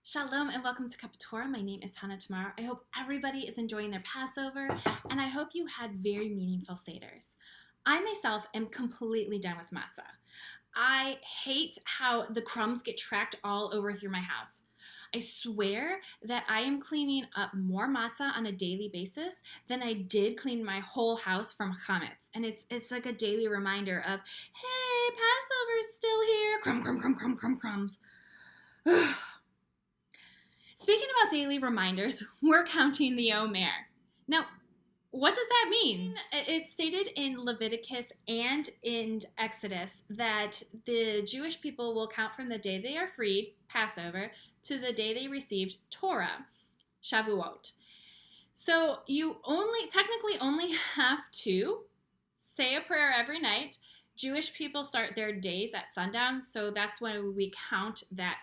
Shalom and welcome to Cuppa Torah. My name is Hannah Tamar. I hope everybody is enjoying their Passover and I hope you had very meaningful Seders. I myself am completely done with matzah. I hate how the crumbs get tracked all over through my house. I swear that I am cleaning up more matzah on a daily basis than I did clean my whole house from chametz. And it's like a daily reminder of, hey, Passover's still here. Crumbs. Speaking about daily reminders, we're counting the Omer. Now, what does that mean? It's stated in Leviticus and in Exodus that the Jewish people will count from the day they are freed, Passover, to the day they received Torah, Shavuot. So you technically only have to say a prayer every night. Jewish people start their days at sundown, so that's when we count that.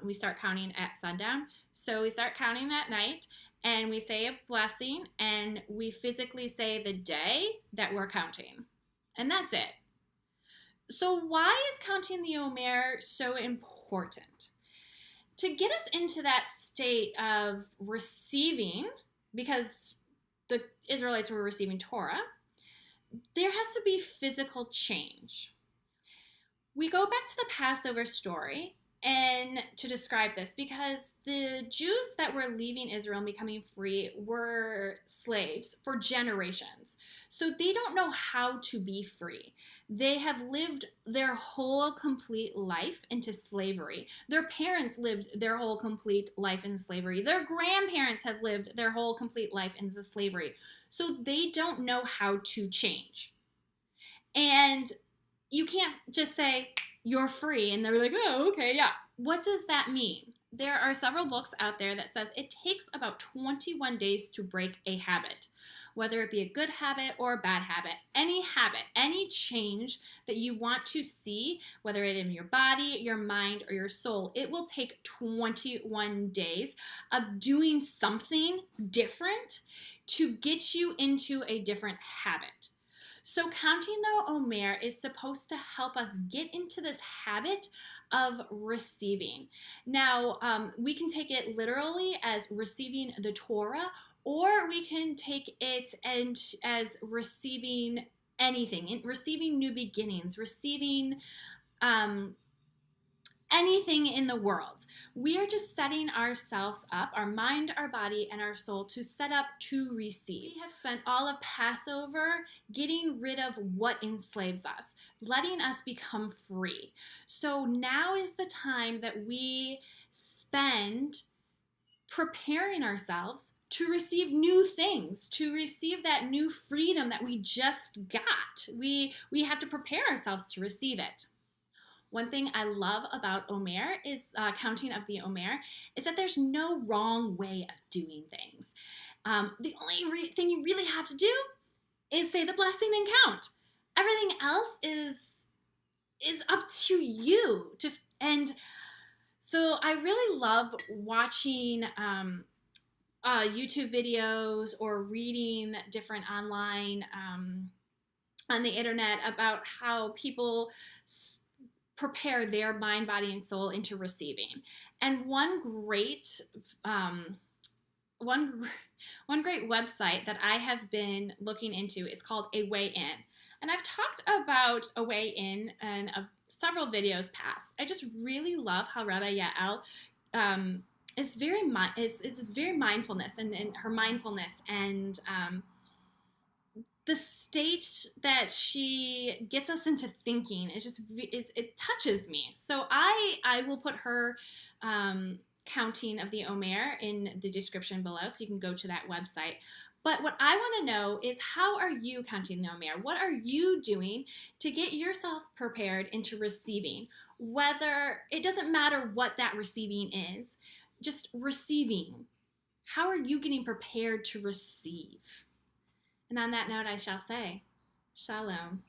We start counting at sundown. So we start counting that night and we say a blessing and we physically say the day that we're counting. And that's it. So why is counting the Omer so important? To get us into that state of receiving, because the Israelites were receiving Torah, there has to be physical change. We go back to the Passover story and to describe this, because the Jews that were leaving Israel and becoming free were slaves for generations. So they don't know how to be free. They have lived their whole complete life into slavery. Their parents lived their whole complete life in slavery. Their grandparents have lived their whole complete life into slavery. So they don't know how to change. And you can't just say, you're free, and they're like, oh, okay, yeah. What does that mean? There are several books out there that says it takes about 21 days to break a habit, whether it be a good habit or a bad habit. Any change that you want to see, whether it in your body, your mind, or your soul, it will take 21 days of doing something different to get you into a different habit. So counting the Omer is supposed to help us get into this habit of receiving. Now, we can take it literally as receiving the Torah, or we can take it as receiving anything, receiving new beginnings, receiving anything in the world. We are just setting ourselves up, our mind, our body, and our soul to set up to receive. We have spent all of Passover getting rid of what enslaves us, letting us become free. So now is the time that we spend preparing ourselves to receive new things, to receive that new freedom that we just got. We have to prepare ourselves to receive it. One thing I love about Omer is counting of the Omer is that there's no wrong way of doing things. The only thing you really have to do is say the blessing and count. Everything else is up to you. And so I really love watching YouTube videos or reading different online on the internet about how people prepare their mind, body, and soul into receiving. And one great website that I have been looking into is called A Way In. And I've talked about A Way In several videos past. I just really love how Rabbi Yael is very mindfulness and her mindfulness and the state that she gets us into thinking is just, it touches me. So I will put her counting of the Omer in the description below, so you can go to that website. But what I want to know is, how are you counting the Omer? What are you doing to get yourself prepared into receiving? Whether, it doesn't matter what that receiving is, just receiving. How are you getting prepared to receive? And on that note, I shall say, Shalom.